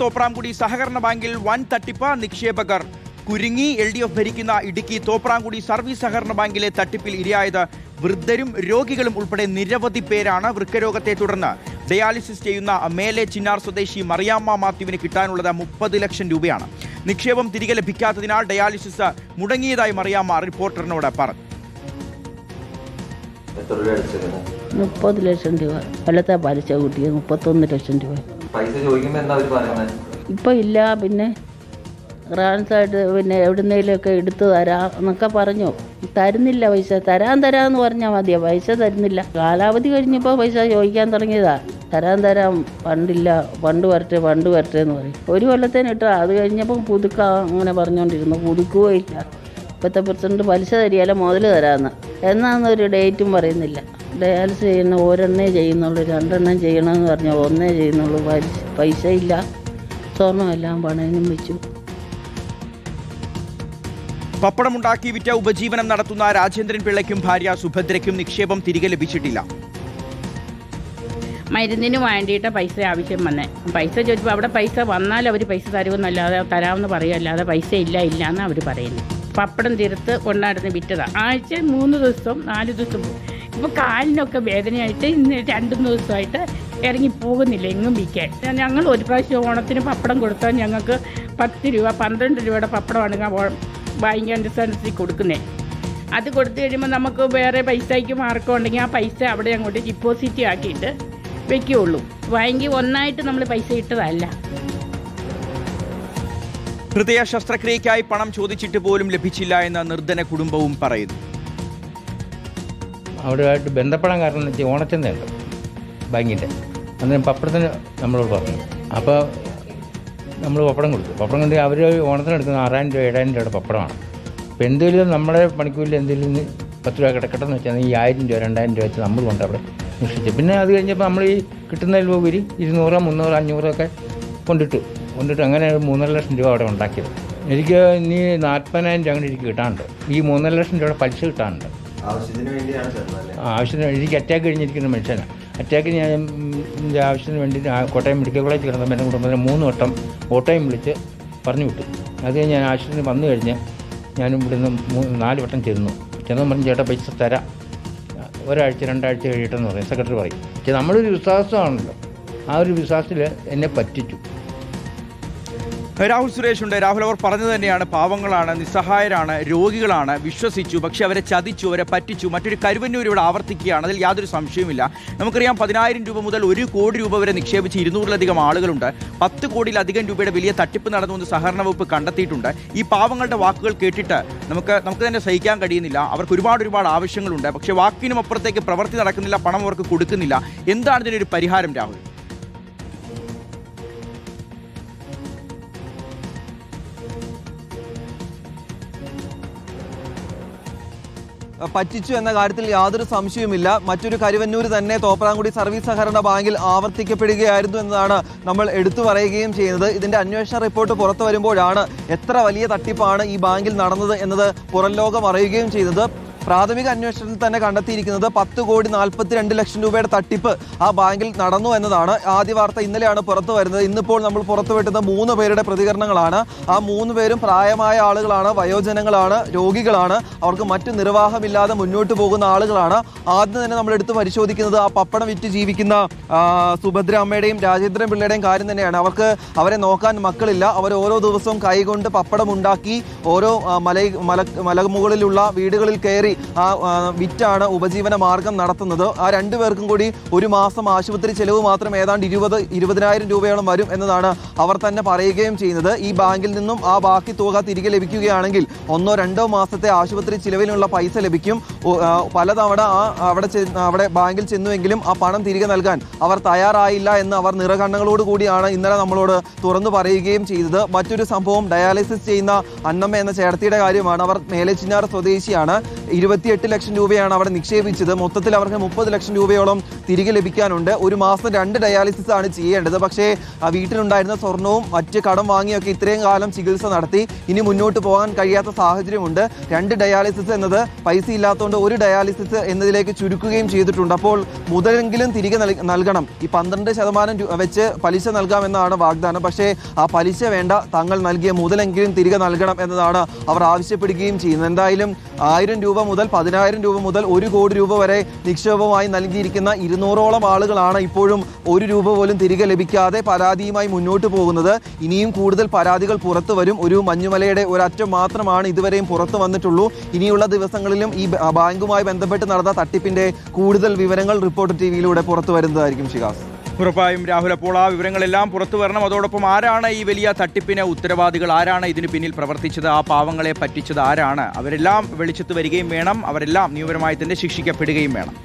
തോപ്രാംകുടി സഹകരണ ബാങ്കിൽ വൻ തട്ടിപ്പ്. നിക്ഷേപകർ കുരുങ്ങി. LDF ഭരിക്കുന്ന ഇടുക്കി തോപ്രാംകുടി സർവീസ് സഹകരണ ബാങ്കിലെ തട്ടിപ്പിൽ ഇരയായത് വൃദ്ധരും രോഗികളും ഉൾപ്പെടെ നിരവധി പേരാണ്. വൃക്കരോഗത്തെ തുടർന്ന് ഡയാലിസിസ് ചെയ്യുന്ന മേലെ ചിന്നാർ സ്വദേശി മറിയാമ്മ മാത്യുവിന് കിട്ടാനുള്ളത് 30 ലക്ഷം രൂപയാണ്. നിക്ഷേപം തിരികെ ലഭിക്കാത്തതിനാൽ ഡയാലിസിസ് മുടങ്ങിയതായി മറിയാമ്മ റിപ്പോർട്ടറിനോട് പറഞ്ഞു. 30 ലക്ഷം രൂപ കൊല്ലത്തെ പലിശ കൂട്ടിയത് 31 ലക്ഷം രൂപ. പൈസ ചോദിക്കുമ്പോൾ എന്താ അവർ പറയുന്നത്? ഇപ്പം ഇല്ല, പിന്നെ ഗ്രാൻസായിട്ട് പിന്നെ എവിടുന്നേലൊക്കെ എടുത്തു തരാം എന്നൊക്കെ പറഞ്ഞു. തരുന്നില്ല പൈസ. തരാമെന്ന് പറഞ്ഞാൽ മതിയോ, പൈസ തരുന്നില്ല. കാലാവധി കഴിഞ്ഞപ്പോൾ പൈസ ചോദിക്കാൻ തുടങ്ങിയതാ. തരാം ഫണ്ടില്ല, ഫണ്ട് വരട്ടെ എന്ന് പറയും. 1 കൊല്ലത്തേന് ഇട്ടാ. അത് കഴിഞ്ഞപ്പോൾ അങ്ങനെ പറഞ്ഞുകൊണ്ടിരുന്നു. പുതുക്കുകയില്ല. ഇപ്പോഴത്തെ പ്രസിഡന്റ് പലിശ തരികയല്ല, മുതൽ തരാമെന്ന്. എന്നാന്നൊരു ഡേറ്റും പറയുന്നില്ല. ഡയാലിസിസ് ചെയ്യുന്ന ഒരെണ്ണേ ചെയ്യുന്നുള്ളൂ, 2 എണ്ണം ചെയ്യണമെന്ന് പറഞ്ഞാൽ 1 ചെയ്യുന്നുള്ളൂ. പൈസ ഇല്ല. സ്വർണ്ണമെല്ലാം പണയനും വെച്ചു. പപ്പടമുണ്ടാക്കി വിറ്റ ഉപജീവനം നടത്തുന്ന രാജേന്ദ്രൻ പിള്ളയ്ക്കും ഭാര്യ സുഭദ്രയ്ക്കും നിക്ഷേപം തിരികെ ലഭിച്ചിട്ടില്ല. മരുന്നിന് വേണ്ടിയിട്ട് പൈസ ആവശ്യം വന്നേ. പൈസ ചോദിച്ചപ്പോൾ അവിടെ പൈസ വന്നാൽ അവർ പൈസ തരുമെന്നല്ലാതെ തരാമെന്ന് പറയുമല്ലാതെ പൈസ ഇല്ല എന്ന് അവർ പറയുന്നു. പപ്പടം തീർത്ത് കൊണ്ടാടുന്ന വിറ്റതാണ്. ആഴ്ച 3 ദിവസം 4 ദിവസം. ഇപ്പോൾ കാലിനൊക്കെ വേദനയായിട്ട് ഇന്ന് 2 ദിവസമായിട്ട് ഇറങ്ങി പോകുന്നില്ല എങ്ങും വിൽക്കാൻ. ഞങ്ങൾ ഒരു പ്രാവശ്യം ഓണത്തിന് പപ്പടം കൊടുത്താൽ ഞങ്ങൾക്ക് 10 രൂപ 12 രൂപയുടെ പപ്പടമാണ് വാങ്ങിക്കാൻ അനുസരിച്ച് കൊടുക്കുന്നത്. അത് കൊടുത്തു കഴിയുമ്പോൾ നമുക്ക് വേറെ പൈസയ്ക്ക് മാർക്കം ഉണ്ടെങ്കിൽ ആ പൈസ അവിടെ അങ്ങോട്ട് ഡിപ്പോസിറ്റ് ആക്കിയിട്ട് വയ്ക്കുകയുള്ളൂ. വാങ്ങി ഒന്നായിട്ട് നമ്മൾ പൈസ ഇട്ടതല്ല. ഹൃദയ ശസ്ത്രക്രിയയ്ക്കായി പണം ചോദിച്ചിട്ട് പോലും ലഭിച്ചില്ല എന്ന് നിർധന കുടുംബവും പറയുന്നു. അവരുമായിട്ട് ബന്ധപ്പെടാൻ കാരണം എന്ന് വെച്ചാൽ ഓണച്ചന്തയുണ്ട് ബാങ്കിൻ്റെ. അന്നേരം പപ്പടത്തിന് നമ്മളോട് പറഞ്ഞു. അപ്പോൾ നമ്മൾ പപ്പടം കൊടുത്തു. പപ്പടം കൊണ്ട് അവർ ഓണത്തിന് എടുക്കുന്ന 6000 രൂപ 7000 രൂപയുടെ പപ്പടമാണ്. അപ്പോൾ എന്തെങ്കിലും നമ്മുടെ പണിക്കൂലിൽ എന്തെങ്കിലും 10 രൂപ കിടക്കട്ടെ എന്ന് വെച്ചാൽ ഈ 1000 രൂപ 2000 രൂപ വെച്ച് നമ്മൾ കൊണ്ട് അവിടെ നിശ്ചയിച്ചു. പിന്നെ അത് കഴിഞ്ഞപ്പോൾ നമ്മൾ ഈ കിട്ടുന്നതിൽ ഉപരി 200, 300, 500 ഒക്കെ കൊണ്ടിട്ട് അങ്ങനെ 3.5 ലക്ഷം രൂപ അവിടെ ഉണ്ടാക്കിയത്. എനിക്ക് ഇനി 40,000 രൂപ എനിക്ക് കിട്ടാനുണ്ട്. ഈ 3.5 ലക്ഷം രൂപയുടെ പലിശ കിട്ടാനുണ്ട്. ആവശ്യത്തിന് എനിക്ക് അറ്റാക്ക് കഴിഞ്ഞിരിക്കുന്ന മനുഷ്യനാണ്. അറ്റാക്കിന് ഞാൻ ആവശ്യത്തിന് വേണ്ടി കോട്ടയം മെഡിക്കൽ കോളേജ് കിടന്നപ്പോൾ എൻ്റെ കുടുംബത്തിന് 3 വട്ടം ഓട്ടോയും വിളിച്ച് പറഞ്ഞു വിട്ടു. അത് ഞാൻ ആശുപത്രിയിൽ വന്നു കഴിഞ്ഞ് ഞാനും ഇവിടുന്ന് 4 വട്ടം ചെന്നു പറഞ്ഞു ചേട്ടാ പൈസ തരാം, 1 ആഴ്ച 2 ആഴ്ച കഴിയട്ടെന്ന് പറയും. സെക്രട്ടറി പറയും. പക്ഷേ നമ്മളൊരു വിശ്വാസമാണല്ലോ, ആ ഒരു വിശ്വാസത്തിൽ എന്നെ പറ്റിച്ചു. രാഹുൽ സുരേഷ് ഉണ്ട്. രാഹുൽ, അവർ പറഞ്ഞു തന്നെയാണ്, പാവങ്ങളാണ്, നിസ്സഹായരാണ്, രോഗികളാണ്, വിശ്വസിച്ചു, പക്ഷെ അവരെ ചതിച്ചു, അവരെ പറ്റിച്ചു. മറ്റൊരു കരുവന്നൂർ ഇവിടെ ആവർത്തിക്കുകയാണ്, അതിൽ യാതൊരു സംശയവുമില്ല. നമുക്കറിയാം 10,000 രൂപ മുതൽ 1 കോടി രൂപ വരെ നിക്ഷേപിച്ച് 200-ലധികം ആളുകളുണ്ട്. 10 കോടിയിലധികം രൂപയുടെ വലിയ തട്ടിപ്പ് നടന്നുവെന്ന് സഹകരണ വകുപ്പ് കണ്ടെത്തിയിട്ടുണ്ട്. ഈ പാവങ്ങളുടെ വാക്കുകൾ കേട്ടിട്ട് നമുക്ക് തന്നെ സഹിക്കാൻ കഴിയുന്നില്ല. അവർക്ക് ഒരുപാട് ആവശ്യങ്ങളുണ്ട്. പക്ഷേ വാക്കിനും അപ്പുറത്തേക്ക് പ്രവൃത്തി നടക്കുന്നില്ല, പണം അവർക്ക് കൊടുക്കുന്നില്ല. എന്താണ് ഇതിനൊരു പരിഹാരം രാഹുൽ? പറ്റിച്ചു എന്ന കാര്യത്തിൽ യാതൊരു സംശയവുമില്ല. മറ്റൊരു കരുവന്നൂർ തന്നെ തോപ്രാംകുടി സർവീസ് സഹകരണ ബാങ്കിൽ ആവർത്തിക്കപ്പെടുകയായിരുന്നു എന്നതാണ് നമ്മൾ എടുത്തു പറയുകയും ചെയ്യുന്നത്. ഇതിന്റെ അന്വേഷണ റിപ്പോർട്ട് പുറത്തു വരുമ്പോഴാണ് എത്ര വലിയ തട്ടിപ്പാണ് ഈ ബാങ്കിൽ നടന്നത് എന്നത് പുറം ലോകം അറിയുകയും ചെയ്തത്. പ്രാഥമിക അന്വേഷണത്തിൽ തന്നെ കണ്ടെത്തിയിരിക്കുന്നത് 10,42 ലക്ഷം രൂപയുടെ തട്ടിപ്പ് ആ ബാങ്കിൽ നടന്നു എന്നതാണ്. ആദ്യ വാർത്ത ഇന്നലെയാണ് പുറത്തു വരുന്നത്. ഇന്നിപ്പോൾ നമ്മൾ പുറത്തുവിട്ടുന്ന 3 പേരുടെ പ്രതികരണങ്ങളാണ്. ആ 3 പേരും പ്രായമായ ആളുകളാണ്, വയോജനങ്ങളാണ്, രോഗികളാണ്. അവർക്ക് മറ്റു നിർവാഹമില്ലാതെ മുന്നോട്ട് പോകുന്ന ആളുകളാണ്. ആദ്യം തന്നെ നമ്മൾ എടുത്ത് പരിശോധിക്കുന്നത് ആ പപ്പടം വിറ്റ് ജീവിക്കുന്ന സുഭദ്ര അമ്മയുടെയും രാജേന്ദ്രൻ പിള്ളയുടെയും കാര്യം തന്നെയാണ്. അവരെ നോക്കാൻ മക്കളില്ല. അവർ ഓരോ ദിവസവും കൈകൊണ്ട് പപ്പടം ഉണ്ടാക്കി ഓരോ മലമുകളിലുള്ള വീടുകളിൽ കയറി വിറ്റാണ് ഉപജീവന മാർഗം നടത്തുന്നത്. ആ 2 പേർക്കും കൂടി ഒരു മാസം ആശുപത്രി ചെലവ് മാത്രം ഏതാണ്ട് 20,000 രൂപയോളം വരും എന്നതാണ് അവർ തന്നെ പറയുകയും ചെയ്യുന്നത്. ഈ ബാങ്കിൽ നിന്നും ആ ബാക്കി തുക തിരികെ ലഭിക്കുകയാണെങ്കിൽ 1-2 മാസത്തെ ആശുപത്രി ചിലവിനുള്ള പൈസ ലഭിക്കും. പലതവണ അവിടെ ബാങ്കിൽ ചെന്നുവെങ്കിലും ആ പണം തിരികെ നൽകാൻ അവർ തയ്യാറായില്ല എന്ന് അവർ നിറകണ്ണുകളോട് കൂടിയാണ് ഇന്നലെ നമ്മളോട് തുറന്നു പറയുകയും ചെയ്തത്. മറ്റൊരു സംഭവം ഡയാലിസിസ് ചെയ്യുന്ന അന്നമ്മ എന്ന ചേട്ടത്തിയുടെ കാര്യമാണ്. അവർ മേലെച്ചിന്നാർ സ്വദേശിയാണ്. 28 ലക്ഷം രൂപയാണ് അവിടെ നിക്ഷേപിച്ചത്. മൊത്തത്തിൽ അവർക്ക് 30 ലക്ഷം രൂപയോളം തിരികെ ലഭിക്കാനുണ്ട്. ഒരു മാസം 2 ഡയാലിസിസ് ആണ് ചെയ്യേണ്ടത്. പക്ഷേ വീട്ടിലുണ്ടായിരുന്ന സ്വർണവും മറ്റ് കടം വാങ്ങിയൊക്കെ ഇത്രയും കാലം ചികിത്സ നടത്തി. ഇനി മുന്നോട്ട് പോകാൻ കഴിയാത്ത സാഹചര്യമുണ്ട്. 2 ഡയാലിസിസ് എന്നത് പൈസ ഇല്ലാത്തതുകൊണ്ട് 1 ഡയാലിസിസ് എന്നതിലേക്ക് ചുരുക്കുകയും ചെയ്തിട്ടുണ്ട്. അപ്പോൾ മുതലെങ്കിലും തിരികെ നൽകണം. ഈ 12% വെച്ച് പലിശ നൽകാമെന്നാണ് വാഗ്ദാനം. പക്ഷേ ആ പലിശ വേണ്ട, താങ്കൾ നൽകിയ മുതലെങ്കിലും തിരികെ നൽകണം എന്നതാണ് അവർ ആവശ്യപ്പെടുകയും ചെയ്യുന്നത്. എന്തായാലും 1000 രൂപ മുതൽ 10,000 രൂപ മുതൽ 1 കോടി രൂപ വരെ നിക്ഷേപമായി നൽകിയിരിക്കുന്ന 200ഓളം ആളുകളാണ് ഇപ്പോഴും 1 രൂപ പോലും തിരികെ ലഭിക്കാതെ പരാതിയുമായി മുന്നോട്ട് പോകുന്നത്. ഇനിയും കൂടുതൽ പരാതികൾ പുറത്തു വരും. ഒരു മഞ്ഞുമലയുടെ ഒരറ്റം മാത്രമാണ് ഇതുവരെയും പുറത്തു വന്നിട്ടുള്ളൂ. ഇനിയുള്ള ദിവസങ്ങളിലും ഈ ബാങ്കുമായി ബന്ധപ്പെട്ട് നടന്ന തട്ടിപ്പിന്റെ കൂടുതൽ വിവരങ്ങൾ റിപ്പോർട്ടർ ടിവിയിലൂടെ പുറത്തു വരുന്നതായിരിക്കും. ഷിഹാസ്. ഉറപ്പായും രാഹുൽ, അപ്പോൾ ആ വിവരങ്ങളെല്ലാം പുറത്തു വരണം. അതോടൊപ്പം ആരാണ് ഈ വലിയ തട്ടിപ്പിന് ഉത്തരവാദികൾ, ആരാണ് ഇതിന് പിന്നിൽ പ്രവർത്തിച്ചത്, ആ പാവങ്ങളെ പറ്റിച്ചത് ആരാണ്, അവരെല്ലാം വെളിച്ചത്ത് വരികയും വേണം. അവരെല്ലാം നിയമപരമായി തന്നെ ശിക്ഷിക്കപ്പെടുകയും വേണം.